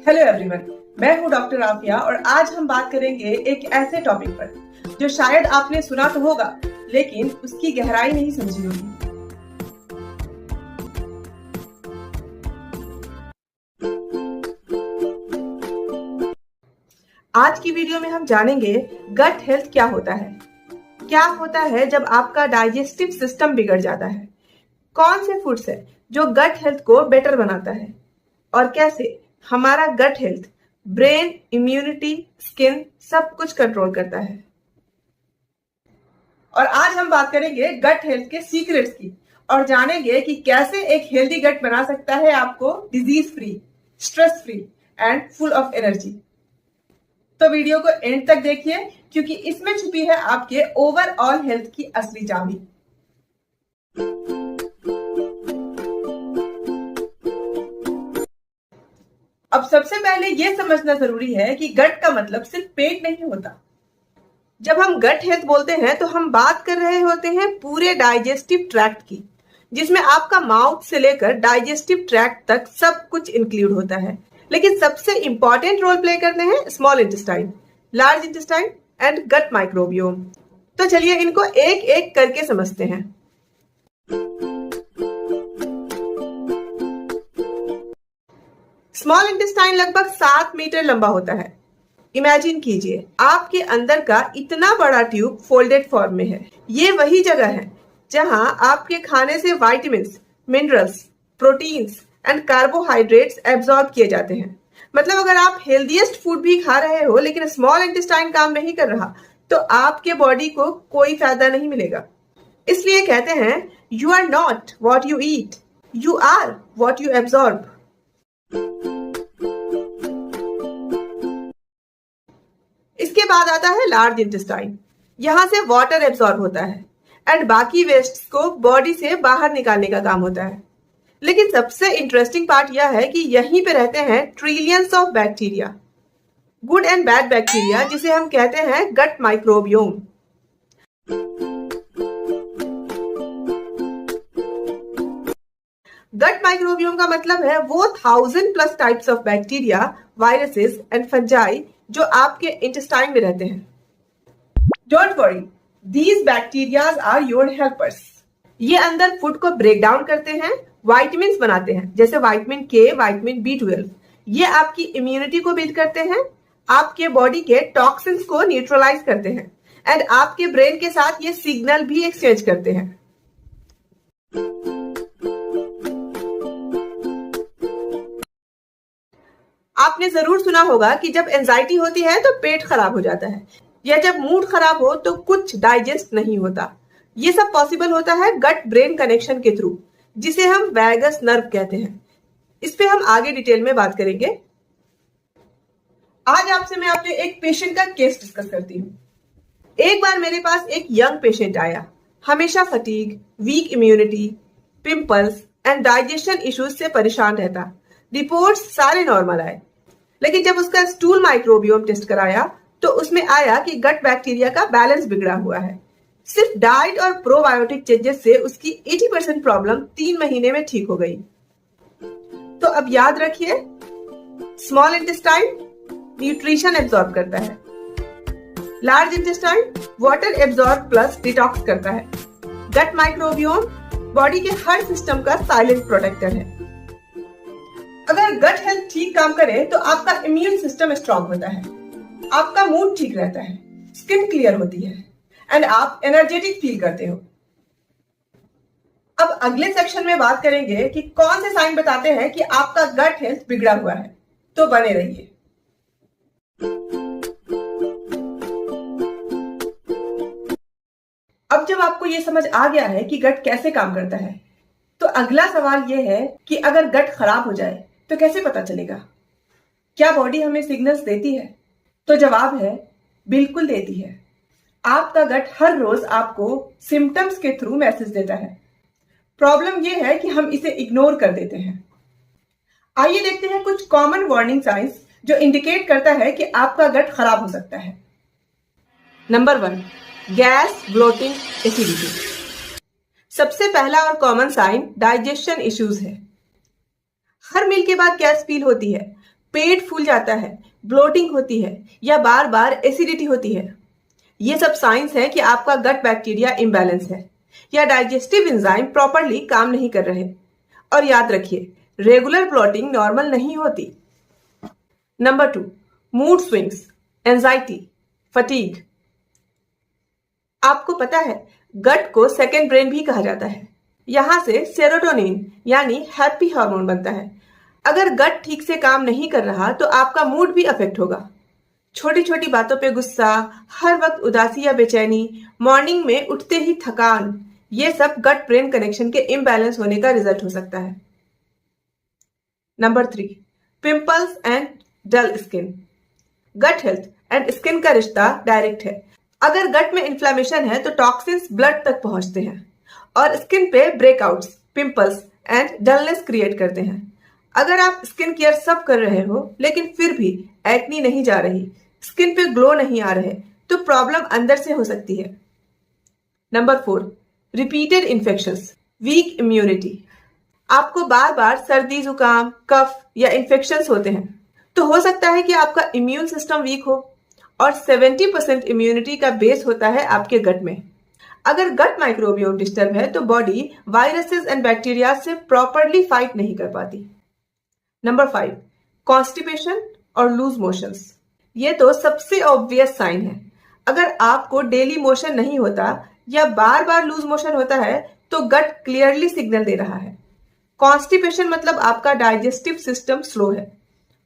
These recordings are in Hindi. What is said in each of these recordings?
हेलो एवरीवन, मैं हूं डॉक्टर आफिया और आज हम बात करेंगे एक ऐसे टॉपिक पर जो शायद आपने सुना तो होगा लेकिन उसकी गहराई नहीं समझी होगी। आज की वीडियो में हम जानेंगे गट हेल्थ क्या होता है जब आपका डाइजेस्टिव सिस्टम बिगड़ जाता है, कौन से फूड्स है जो गट हेल्थ को बेटर बनाता है और कैसे हमारा gut health brain, immunity, skin सब कुछ कंट्रोल करता है। और आज हम बात करेंगे गट हेल्थ के सीक्रेट्स की और जानेंगे कि कैसे एक हेल्दी गट बना सकता है आपको disease free, stress free and full of energy. तो वीडियो को एंड तक देखिए क्योंकि इसमें छुपी है आपके ओवरऑल हेल्थ की असली चाबी। अब सबसे पहले यह समझना जरूरी है कि गट का मतलब सिर्फ पेट नहीं होता। जब हम गट हेल्थ बोलते हैं तो हम बात कर रहे होते हैं पूरे डाइजेस्टिव ट्रैक्ट की, जिसमें आपका माउथ से लेकर डाइजेस्टिव ट्रैक्ट तक सब कुछ इंक्लूड होता है। लेकिन सबसे इंपॉर्टेंट रोल प्ले करते हैं small intestine, large intestine and gut microbiome. तो चलिए इनको एक एक करके समझते हैं। स्मॉल इंटेस्टाइन लगभग 7 मीटर लंबा होता है। इमेजिन कीजिए आपके अंदर का इतना बड़ा ट्यूब फोल्डेड फॉर्म में है। ये वही जगह है जहां आपके खाने से vitamins, minerals, proteins and carbohydrates absorb किए जाते हैं। मतलब अगर आप हेल्दीएस्ट फूड भी खा रहे हो लेकिन स्मॉल इंटेस्टाइन काम नहीं कर रहा तो आपके बॉडी को कोई फायदा नहीं मिलेगा। इसलिए कहते हैं you are not what you eat, you are what you absorb. इसके बाद आता है लार्ज इंटेस्टाइन। यहां से वाटर एब्सॉर्ब होता है एंड बाकी वेस्ट को बॉडी से बाहर निकालने का काम होता है। लेकिन सबसे इंटरेस्टिंग पार्ट यह है कि यहीं पे रहते हैं trillions of bacteria, good and bad bacteria, जिसे हम कहते हैं गट माइक्रोबियोम। गट माइक्रोबियोम का मतलब है वो 1000+ types of bacteria, viruses and fungi जो आपके इंटेस्टाइन में रहते हैं। Don't worry, these bacterias are your helpers. ये अंदर फूड को ब्रेक डाउन करते हैं, विटामिन्स बनाते हैं जैसे विटामिन के, विटामिन B12। ये आपकी इम्यूनिटी को बिल्ड करते हैं, आपके बॉडी के टॉक्सिन्स को न्यूट्रलाइज करते हैं एंड आपके ब्रेन के साथ ये सिग्नल भी एक्सचेंज करते हैं। आपने जरूर सुना होगा कि जब एंजाइटी होती है तो पेट खराब हो जाता है, या जब मूड खराब हो तो कुछ डाइजेस्ट नहीं होता। ये सब पॉसिबल होता है गट ब्रेन कनेक्शन के थ्रू, जिसे हम वैगस नर्व कहते हैं। इस पे हम आगे डिटेल में बात करेंगे। आज आपसे मैं अपने एक पेशेंट का केस डिस्कस करती हूँ। एक बार मेरे पास एक यंग पेशेंट आया, हमेशा fatigue, weak immunity, pimples and digestion issues से परेशान रहता। रिपोर्ट्स सारे नॉर्मल आए, लेकिन जब उसका स्टूल माइक्रोबियोम टेस्ट कराया तो उसमें आया कि गट बैक्टीरिया का बैलेंस बिगड़ा हुआ है। सिर्फ डाइट और प्रोबायोटिक चेंजेस से उसकी 80% प्रॉब्लम 3 महीने में ठीक हो गई। तो अब याद रखिए, स्मॉल इंटेस्टाइन न्यूट्रिशन एब्जॉर्ब करता है, large intestine water absorb plus detox करता है, गट माइक्रोबियोम बॉडी के हर सिस्टम का साइलेंट प्रोटेक्टर है। अगर गट हेल्थ ठीक काम करे तो आपका इम्यून सिस्टम स्ट्रांग होता है, आपका मूड ठीक रहता है, स्किन क्लियर होती है एंड आप एनर्जेटिक फील करते हो। अब अगले सेक्शन में बात करेंगे कि कौन से साइन बताते हैं कि आपका गट हेल्थ बिगड़ा हुआ है। तो बने रहिए। अब जब आपको यह समझ आ गया है कि गट कैसे काम करता है, तो अगला सवाल यह है कि अगर गट खराब हो जाए तो कैसे पता चलेगा? क्या बॉडी हमें सिग्नल्स देती है? तो जवाब है बिल्कुल देती है। आपका गट हर रोज आपको सिम्टम्स के थ्रू मैसेज देता है। प्रॉब्लम यह है कि हम इसे इग्नोर कर देते हैं। आइए देखते हैं कुछ कॉमन वार्निंग साइंस जो इंडिकेट करता है कि आपका गट खराब हो सकता है। Number 1, gas, bloating, acidity. सबसे पहला और कॉमन साइन डाइजेशन इश्यूज है। हर मील के बाद गैस फील होती है, पेट फूल जाता है, ब्लोटिंग होती है या बार बार एसिडिटी होती है। ये सब साइंस है कि आपका गट बैक्टीरिया इम्बैलेंस है या डाइजेस्टिव एंजाइम प्रॉपरली काम नहीं कर रहे। और याद रखिए, रेगुलर ब्लोटिंग नॉर्मल नहीं होती। Number 2, mood swings, anxiety, fatigue. आपको पता है गट को सेकेंड ब्रेन भी कहा जाता है। यहां से सेरोटोनिन यानी हैप्पी हार्मोन बनता है। अगर गट ठीक से काम नहीं कर रहा तो आपका मूड भी अफेक्ट होगा। छोटी छोटी बातों पे गुस्सा, हर वक्त उदासी या बेचैनी, मॉर्निंग में उठते ही थकान, ये सब गट ब्रेन कनेक्शन के इम्बैलेंस होने का रिजल्ट हो सकता है। Number 3, pimples and dull skin. Gut health and skin का रिश्ता डायरेक्ट है। अगर गट में इन्फ्लेमेशन है तो टॉक्सिन्स ब्लड तक पहुंचते हैं और स्किन पे breakouts, pimples and dullness create करते हैं। अगर आप स्किन केयर सब कर रहे हो लेकिन फिर भी एक्नी नहीं जा रही, स्किन पे ग्लो नहीं आ रहे, तो प्रॉब्लम अंदर से हो सकती है। Number 4, repeated infections, weak immunity. आपको बार बार सर्दी, जुकाम, कफ या इन्फेक्शंस होते हैं तो हो सकता है कि आपका इम्यून सिस्टम वीक हो। और 70% इम्यूनिटी का बेस होता है आपके गट में। अगर गट माइक्रोबियोम डिस्टर्ब है तो बॉडी वायरसेस एंड बैक्टीरिया से प्रॉपरली फाइट नहीं कर पाती। नंबर 5, कॉन्स्टिपेशन और लूज मोशंस। ये तो सबसे ऑब्वियस साइन है। अगर आपको डेली मोशन नहीं होता या बार बार लूज मोशन होता है तो गट क्लियरली सिग्नल दे रहा है। कॉन्स्टिपेशन मतलब आपका डाइजेस्टिव सिस्टम स्लो है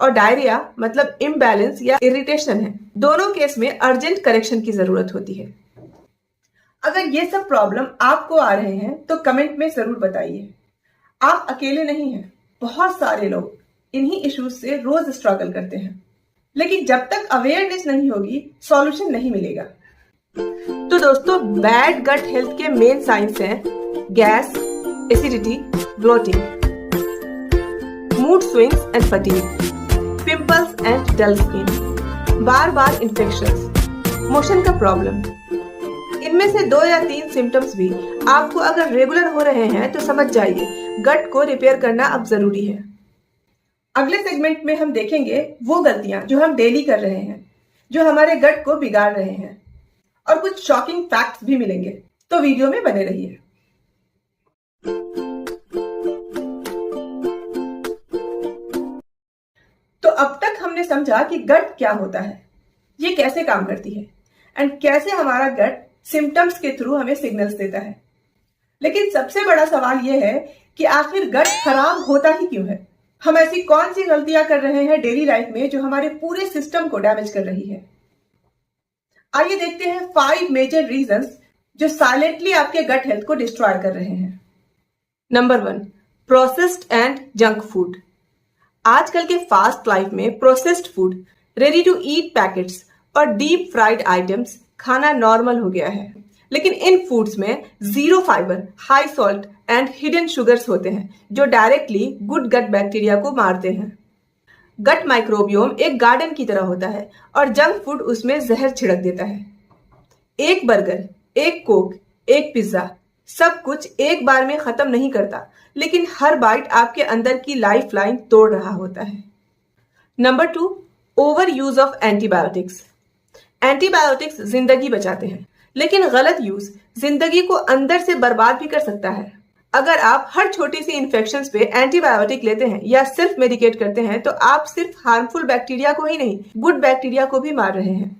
और डायरिया मतलब इम्बैलेंस या इरिटेशन है। दोनों केस में अर्जेंट करेक्शन की जरूरत होती है। अगर ये सब प्रॉब्लम आपको आ रहे हैं तो कमेंट में जरूर बताइए। आप अकेले नहीं हैं, बहुत सारे लोग इन्हीं इश्यूज से रोज स्ट्रगल करते हैं। लेकिन जब तक अवेयरनेस नहीं होगी सॉल्यूशन नहीं मिलेगा। तो दोस्तों, बैड गट हेल्थ के मेन साइंस हैं gas, acidity, bloating, mood swings and fatigue, pimples and dull skin, बार बार इन्फेक्शंस, मोशन का प्रॉब्लम। इनमें से 2 या 3 सिम्टम्स भी आपको अगर रेगुलर हो रहे हैं तो समझ जाइए गट को रिपेयर करना अब जरूरी है। अगले सेगमेंट में हम देखेंगे वो गलतियां जो हम डेली कर रहे हैं, जो हमारे गट को बिगाड़ रहे हैं, और कुछ शॉकिंग फैक्ट्स भी मिलेंगे। तो वीडियो में बने रहिए। तो अब तक हमने समझा कि गट क्या होता है, ये कैसे काम करती है एंड कैसे हमारा गट सिम्टम्स के थ्रू हमें सिग्नल्स देता है। लेकिन सबसे बड़ा सवाल यह है कि आखिर गट खराब होता ही क्यों है? हम ऐसी कौन सी गलतियां कर रहे हैं डेली लाइफ में जो हमारे पूरे सिस्टम को डैमेज कर रही है? आइए देखते हैं 5 मेजर रीजंस जो साइलेंटली आपके गट हेल्थ को डिस्ट्रॉय कर रहे हैं। Number 1, processed and junk food. आजकल के फास्ट लाइफ में processed food, ready to eat packets और डीप फ्राइड आइटम्स खाना नॉर्मल हो गया है। लेकिन इन फूड्स में zero fibre, high salt and hidden sugars होते हैं जो डायरेक्टली गुड गट बैक्टीरिया को मारते हैं। गट माइक्रोबियोम एक गार्डन की तरह होता है और जंक फूड उसमें जहर छिड़क देता है। एक बर्गर, एक कोक, एक पिज्जा, सब कुछ एक बार में खत्म नहीं करता, लेकिन हर बाइट आपके अंदर की लाइफ लाइन तोड़ रहा होता है। Number 2, over use of antibiotics. Antibiotics जिंदगी बचाते हैं, लेकिन गलत यूज जिंदगी को अंदर से बर्बाद भी कर सकता है। अगर आप हर छोटी सी इन्फेक्शन पे एंटीबायोटिक लेते हैं या सिर्फ मेडिकेट करते हैं तो आप सिर्फ हार्मफुल बैक्टीरिया को ही नहीं, गुड बैक्टीरिया को भी मार रहे हैं।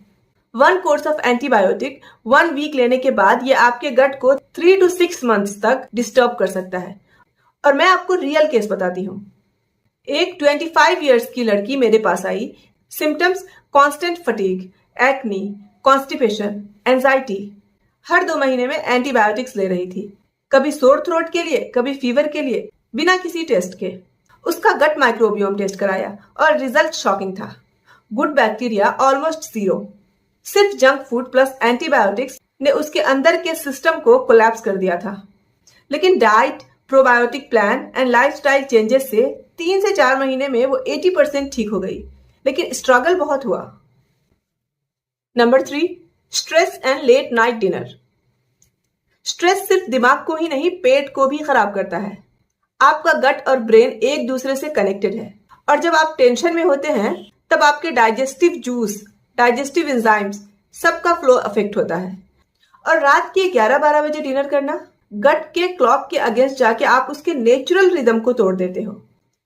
1 कोर्स ऑफ एंटीबायोटिक 1 वीक लेने के बाद ये आपके गट को 3 to 6 मंथ्स तक डिस्टर्ब कर सकता है। और मैं आपको रियल केस बताती हूँ। एक 25 इयर्स की लड़की मेरे पास आई। Symptoms constant fatigue, acne, constipation, anxiety. हर 2 महीने में एंटीबायोटिक्स ले रही थी, कभी सोर थ्रोट के लिए, कभी फीवर के लिए, बिना किसी टेस्ट के। उसका गट माइक्रोबियोम टेस्ट कराया और रिजल्ट शॉकिंग था। Good bacteria almost 0। सिर्फ जंक फूड प्लस एंटीबायोटिक्स ने उसके अंदर के सिस्टम को कोलैप्स कर दिया था। लेकिन diet, probiotic plan and lifestyle changes से 3 से 4 महीने में वो 80% ठीक हो गई, लेकिन स्ट्रगल बहुत हुआ। Number 3, stress and let night dinner. Stress सिर्फ दिमाग को ही नहीं, पेट को भी खराब करता है। आपका गट और ब्रेन एक दूसरे से कनेक्टेड है और जब आप टेंशन में होते हैं तब आपके डाइजेस्टिव जूस, डाइजेस्टिव एंजाइम्स सबका फ्लो अफेक्ट होता है। और रात के 11-12 बजे डिनर करना, गट के क्लॉक के अगेंस्ट जाके आप उसके नेचुरल रिदम को तोड़ देते हो।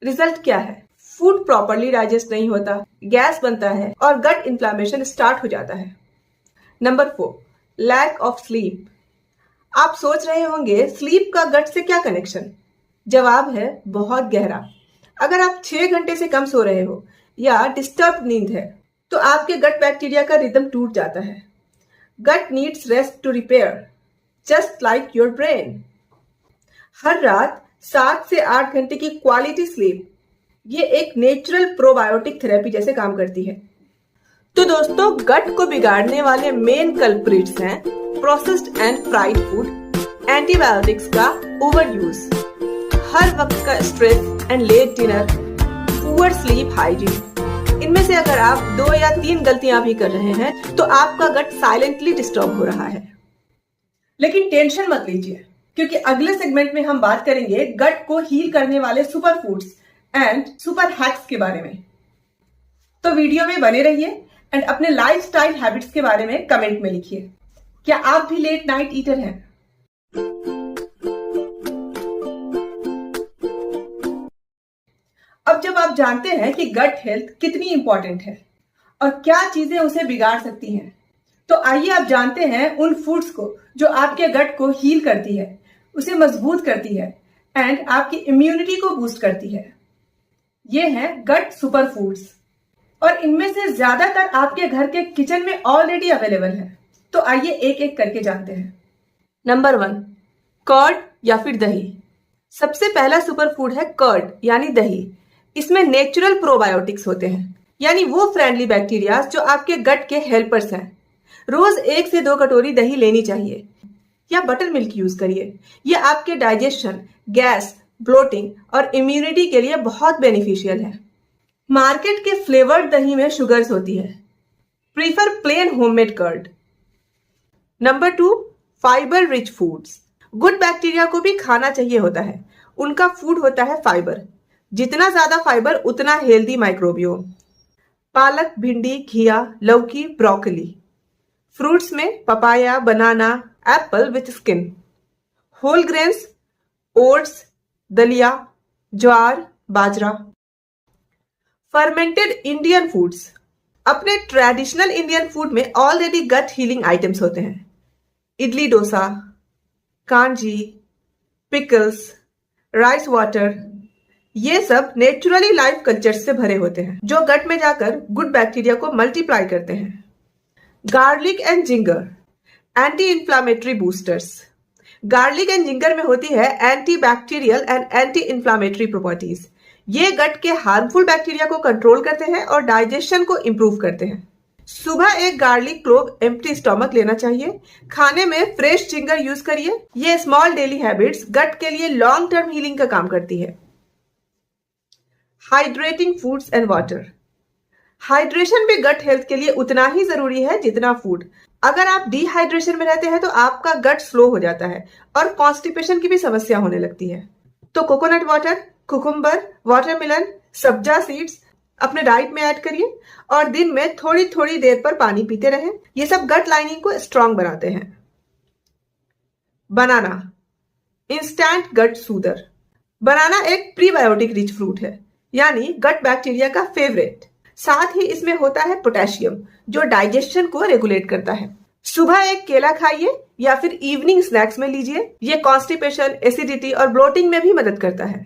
रिजल्ट क्या है? फूड प्रॉपरली डाइजेस्ट नहीं होता, गैस बनता है और गट इन्फ्लामेशन स्टार्ट हो जाता है। Number 4, lack of sleep. आप सोच रहे होंगे स्लीप का गट से क्या कनेक्शन? जवाब है बहुत गहरा। अगर आप 6 घंटे से कम सो रहे हो या डिस्टर्ब नींद है तो आपके गट बैक्टीरिया का रिदम टूट जाता है। Gut needs rest to repair, just like your brain. हर रात 7 से 8 घंटे की क्वालिटी स्लीप ये एक नेचुरल प्रोबायोटिक थेरेपी जैसे काम करती है। तो दोस्तों, गट को बिगाड़ने वाले मेन कल्प्रिट्स हैं processed and fried food, antibiotics का ओवर यूज, हर वक्त का stress and let dinner, poor sleep hygiene. इनमें से अगर आप 2 या 3 गलतियां भी कर रहे हैं तो आपका गट साइलेंटली डिस्टर्ब हो रहा है। लेकिन टेंशन मत लीजिए, क्योंकि अगले सेगमेंट में हम बात करेंगे गट को हील करने वाले super foods and super hacks के बारे में। तो वीडियो में बने रहिए एंड अपने लाइफस्टाइल हैबिट्स के बारे में कमेंट में लिखिए। क्या आप भी लेट नाइट ईटर हैं? अब जब आप जानते हैं कि गट हेल्थ कितनी इंपॉर्टेंट है और क्या चीजें उसे बिगाड़ सकती हैं, तो आइए आप जानते हैं उन फूड्स को जो आपके गट को हील करती है, उसे मजबूत करती है एंड आपकी इम्यूनिटी को बूस्ट करती है। ये हैं गट सुपर फूड्स और इनमें से ज्यादातर आपके घर के किचन में ऑलरेडी अवेलेबल है। तो आइए एक एक करके जानते हैं। नंबर 1, कर्ड या फिर दही। सबसे पहला सुपर फूड है कर्ड यानी दही। इसमें नेचुरल प्रोबायोटिक्स होते हैं, यानी वो फ्रेंडली बैक्टीरिया जो आपके गट के हेल्पर्स हैं। रोज 1 से 2 कटोरी दही लेनी चाहिए या बटर मिल्क यूज करिए। ये आपके डाइजेशन, गैस, ब्लोटिंग और इम्यूनिटी के लिए बहुत बेनिफिशियल है। मार्केट के फ्लेवर्ड दही में शुगर्स होती है। Prefer plain homemade curd. Number 2, fibre rich foods. Good bacteria को भी खाना चाहिए होता है। उनका फूड होता है फाइबर। जितना ज्यादा फाइबर उतना हेल्दी माइक्रोबियोम। पालक, भिंडी, घिया, लौकी, ब्रोकली। फ्रूट्स में papaya, banana, apple with skin. Whole grains, oats, दलिया, ज्वार, बाजरा। Fermented Indian foods. अपने ट्रेडिशनल इंडियन फूड में ऑलरेडी गट हीलिंग आइटम्स होते हैं। इडली डोसा, कांजी, पिकल्स, राइस वाटर, ये सब नेचुरली लाइफ कल्चर्स से भरे होते हैं जो गट में जाकर गुड बैक्टीरिया को मल्टीप्लाई करते हैं। Garlic and ginger, anti inflammatory boosters. Garlic and ginger में होती है anti bacterial and anti inflammatory properties. ये गट के हार्मफुल बैक्टीरिया को कंट्रोल करते हैं और डाइजेशन को इंप्रूव करते हैं। सुबह एक गार्लिक क्लोव एम्प्टी स्टमक लेना चाहिए। खाने में फ्रेश जिंगर यूज करिए। ये स्मॉल डेली हैबिट्स गट के लिए लॉन्ग टर्म हीलिंग का काम करती है। Hydrating foods and water. Hydration भी गट हेल्थ के लिए उतना ही जरूरी है जितना फूड। अगर आप डिहाइड्रेशन में रहते हैं तो आपका गट स्लो हो जाता है और कॉन्स्टिपेशन की भी समस्या होने लगती है। तो कोकोनट वाटर, कुकुम्बर, वाटरमेलन, सब्जा सीड्स अपने डाइट में ऐड करिए और दिन में थोड़ी थोड़ी देर पर पानी पीते रहें। ये सब गट लाइनिंग को स्ट्रांग बनाते हैं। बनाना, इंस्टेंट गट सूदर। बनाना एक प्रीबायोटिक रिच फ्रूट है, यानी गट बैक्टीरिया का फेवरेट। साथ ही इसमें होता है पोटेशियम जो डाइजेशन को रेगुलेट करता है। सुबह एक केला खाइए या फिर इवनिंग स्नैक्स में लीजिए। ये कॉन्स्टिपेशन, एसिडिटी और ब्लोटिंग में भी मदद करता है।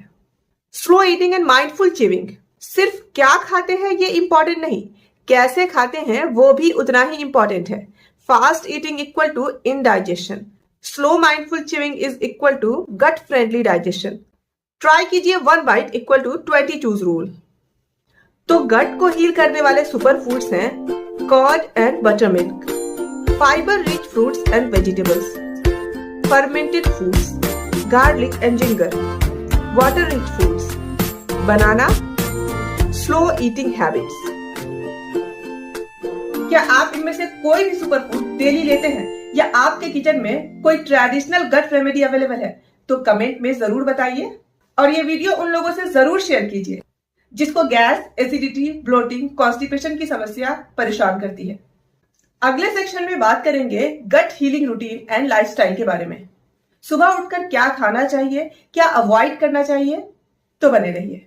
Slow eating and mindful chewing. सिर्फ क्या खाते हैं ये इंपॉर्टेंट नहीं, कैसे खाते हैं वो भी उतना ही इंपॉर्टेंट है। Fast eating equal to indigestion, slow mindful chewing is equal to gut friendly digestion. Try कीजिए 1 bite equal to 20 chews rule. तो गट को हील करने वाले सुपर फूड्स हैं curd and buttermilk, fibre rich fruits and vegetables, fermented foods, garlic and ginger, water rich foods, banana, slow eating habits. क्या आप इनमें से कोई भी सुपर फूड डेली लेते हैं या आपके किचन में कोई ट्रेडिशनल गट रेमेडी अवेलेबल है? तो कमेंट में जरूर बताइए और ये वीडियो उन लोगों से जरूर शेयर कीजिए जिसको गैस, एसिडिटी, ब्लोटिंग, कॉन्स्टिपेशन की समस्या परेशान करती है। अगले सेक्शन में बात करेंगे गट हीलिंग रूटीन एंड लाइफस्टाइल के बारे में। सुबह उठकर क्या खाना चाहिए, क्या अवॉइड करना चाहिए, तो बने रहिए।